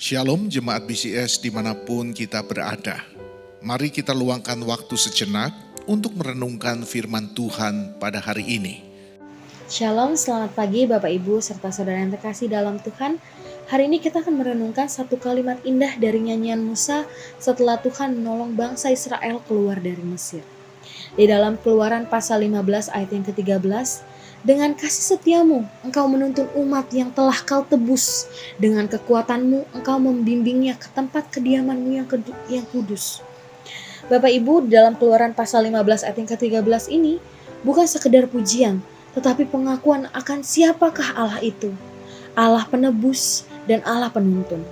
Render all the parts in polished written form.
Shalom jemaat BCS dimanapun kita berada. Mari kita luangkan waktu sejenak untuk merenungkan firman Tuhan pada hari ini. Shalom, selamat pagi Bapak Ibu serta saudara yang terkasih dalam Tuhan. Hari ini kita akan merenungkan satu kalimat indah dari nyanyian Musa setelah Tuhan menolong bangsa Israel keluar dari Mesir. Di dalam Keluaran pasal 15 ayat yang ke-13, dengan kasih setiamu engkau menuntun umat yang telah kau tebus, dengan kekuatanmu engkau membimbingnya ke tempat kediamanmu yang kudus. Bapak Ibu, dalam Keluaran pasal 15 ayat yang ke-13 ini bukan sekedar pujian, tetapi pengakuan akan siapakah Allah itu, Allah penebus dan Allah penuntun.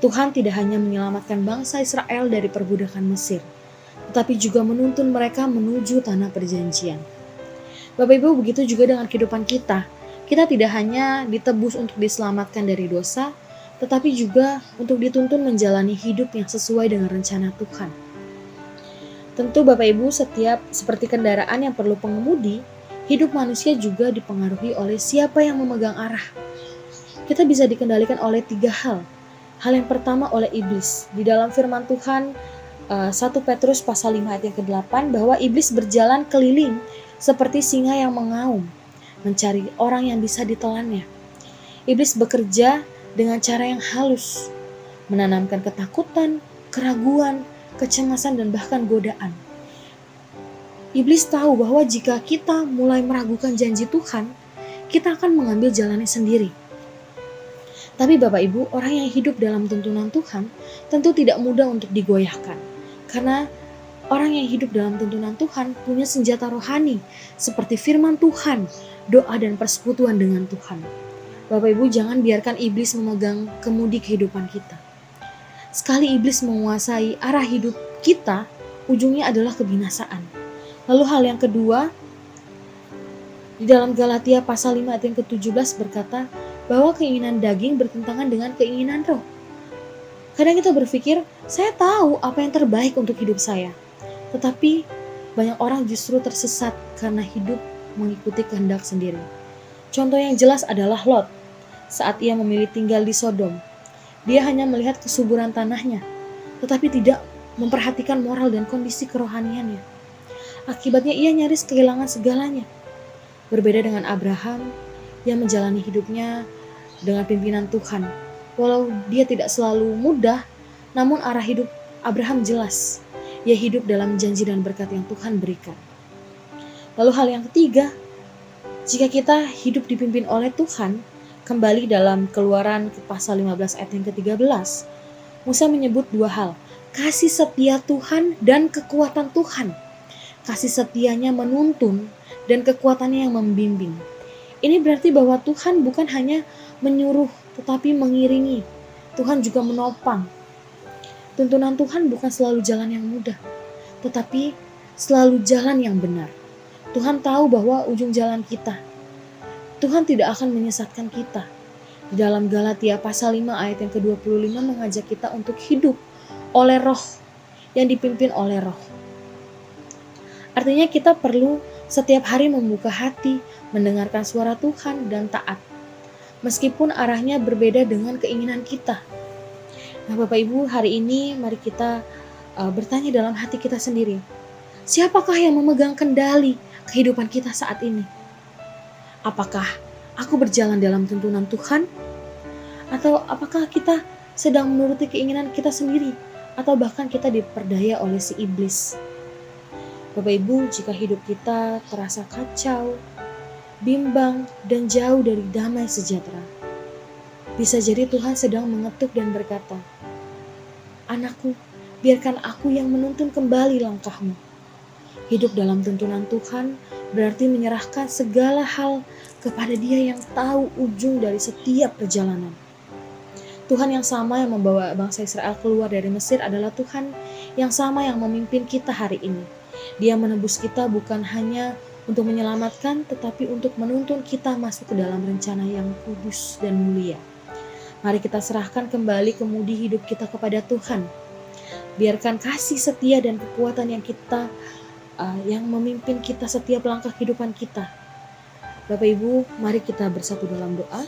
Tuhan tidak hanya menyelamatkan bangsa Israel dari perbudakan Mesir, tetapi juga menuntun mereka menuju tanah perjanjian. Bapak Ibu, begitu juga dengan kehidupan kita. Kita tidak hanya ditebus untuk diselamatkan dari dosa, tetapi juga untuk dituntun menjalani hidup yang sesuai dengan rencana Tuhan. Tentu Bapak Ibu, setiap seperti kendaraan yang perlu pengemudi, hidup manusia juga dipengaruhi oleh siapa yang memegang arah. Kita bisa dikendalikan oleh 3 hal. Hal yang pertama oleh iblis. Di dalam firman Tuhan 1 Petrus pasal 5 ayat yang ke-8 bahwa iblis berjalan keliling seperti singa yang mengaum, mencari orang yang bisa ditelannya. Iblis bekerja dengan cara yang halus, menanamkan ketakutan, keraguan, kecemasan, dan bahkan godaan. Iblis tahu bahwa jika kita mulai meragukan janji Tuhan, kita akan mengambil jalannya sendiri. Tapi Bapak Ibu, orang yang hidup dalam tuntunan Tuhan tentu tidak mudah untuk digoyahkan. Karena orang yang hidup dalam tuntunan Tuhan punya senjata rohani seperti firman Tuhan, doa dan persekutuan dengan Tuhan. Bapak Ibu, jangan biarkan iblis memegang kemudi kehidupan kita. Sekali iblis menguasai arah hidup kita, ujungnya adalah kebinasaan. Lalu hal yang kedua, di dalam Galatia pasal 5 ayat yang ke-17 berkata bahwa keinginan daging bertentangan dengan keinginan roh. Kadang kita berpikir, saya tahu apa yang terbaik untuk hidup saya. Tetapi banyak orang justru tersesat karena hidup mengikuti kehendak sendiri. Contoh yang jelas adalah Lot. Saat ia memilih tinggal di Sodom, dia hanya melihat kesuburan tanahnya, tetapi tidak memperhatikan moral dan kondisi kerohaniannya. Akibatnya ia nyaris kehilangan segalanya. Berbeda dengan Abraham yang menjalani hidupnya dengan pimpinan Tuhan. Walau dia tidak selalu mudah, namun arah hidup Abraham jelas. Ia hidup dalam janji dan berkat yang Tuhan berikan. Lalu hal yang ketiga, jika kita hidup dipimpin oleh Tuhan, kembali dalam Keluaran pasal 15 ayat yang ke-13, Musa menyebut 2 hal, kasih setia Tuhan dan kekuatan Tuhan. Kasih setianya menuntun dan kekuatannya yang membimbing. Ini berarti bahwa Tuhan bukan hanya menyuruh tetapi mengiringi. Tuhan juga menopang. Tuntunan Tuhan bukan selalu jalan yang mudah, tetapi selalu jalan yang benar. Tuhan tahu bahwa ujung jalan kita. Tuhan tidak akan menyesatkan kita. Di dalam Galatia pasal 5 ayat yang ke-25 mengajak kita untuk hidup oleh roh, yang dipimpin oleh roh. Artinya kita perlu setiap hari membuka hati, mendengarkan suara Tuhan dan taat. Meskipun arahnya berbeda dengan keinginan kita. Nah Bapak Ibu, hari ini mari kita bertanya dalam hati kita sendiri. Siapakah yang memegang kendali kehidupan kita saat ini? Apakah aku berjalan dalam tuntunan Tuhan? Atau apakah kita sedang menuruti keinginan kita sendiri? Atau bahkan kita diperdaya oleh si iblis? Bapak Ibu, jika hidup kita terasa kacau, bimbang, dan jauh dari damai sejahtera, bisa jadi Tuhan sedang mengetuk dan berkata, anakku, biarkan aku yang menuntun kembali langkahmu. Hidup dalam tuntunan Tuhan berarti menyerahkan segala hal kepada Dia yang tahu ujung dari setiap perjalanan. Tuhan yang sama yang membawa bangsa Israel keluar dari Mesir adalah Tuhan yang sama yang memimpin kita hari ini. Dia menebus kita bukan hanya untuk menyelamatkan, tetapi untuk menuntun kita masuk ke dalam rencana yang kudus dan mulia. Mari kita serahkan kembali kemudi hidup kita kepada Tuhan. Biarkan kasih setia dan kekuatan yang memimpin kita setiap langkah kehidupan kita. Bapak Ibu, mari kita bersatu dalam doa.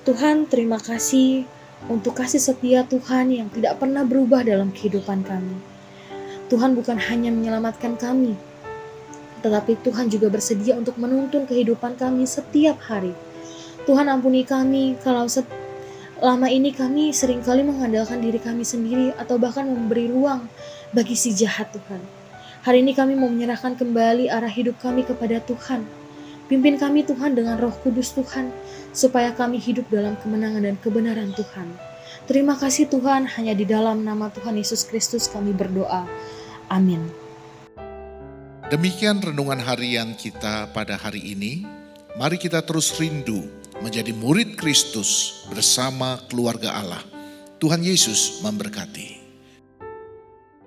Tuhan, terima kasih untuk kasih setia Tuhan yang tidak pernah berubah dalam kehidupan kami. Tuhan bukan hanya menyelamatkan kami, tetapi Tuhan juga bersedia untuk menuntun kehidupan kami setiap hari. Tuhan ampuni kami kalau selama ini kami seringkali mengandalkan diri kami sendiri atau bahkan memberi ruang bagi si jahat Tuhan. Hari ini kami mau menyerahkan kembali arah hidup kami kepada Tuhan. Pimpin kami Tuhan dengan Roh Kudus Tuhan, supaya kami hidup dalam kemenangan dan kebenaran Tuhan. Terima kasih Tuhan, hanya di dalam nama Tuhan Yesus Kristus kami berdoa. Amin. Demikian renungan harian kita pada hari ini. Mari kita terus rindu menjadi murid Kristus bersama keluarga Allah. Tuhan Yesus memberkati.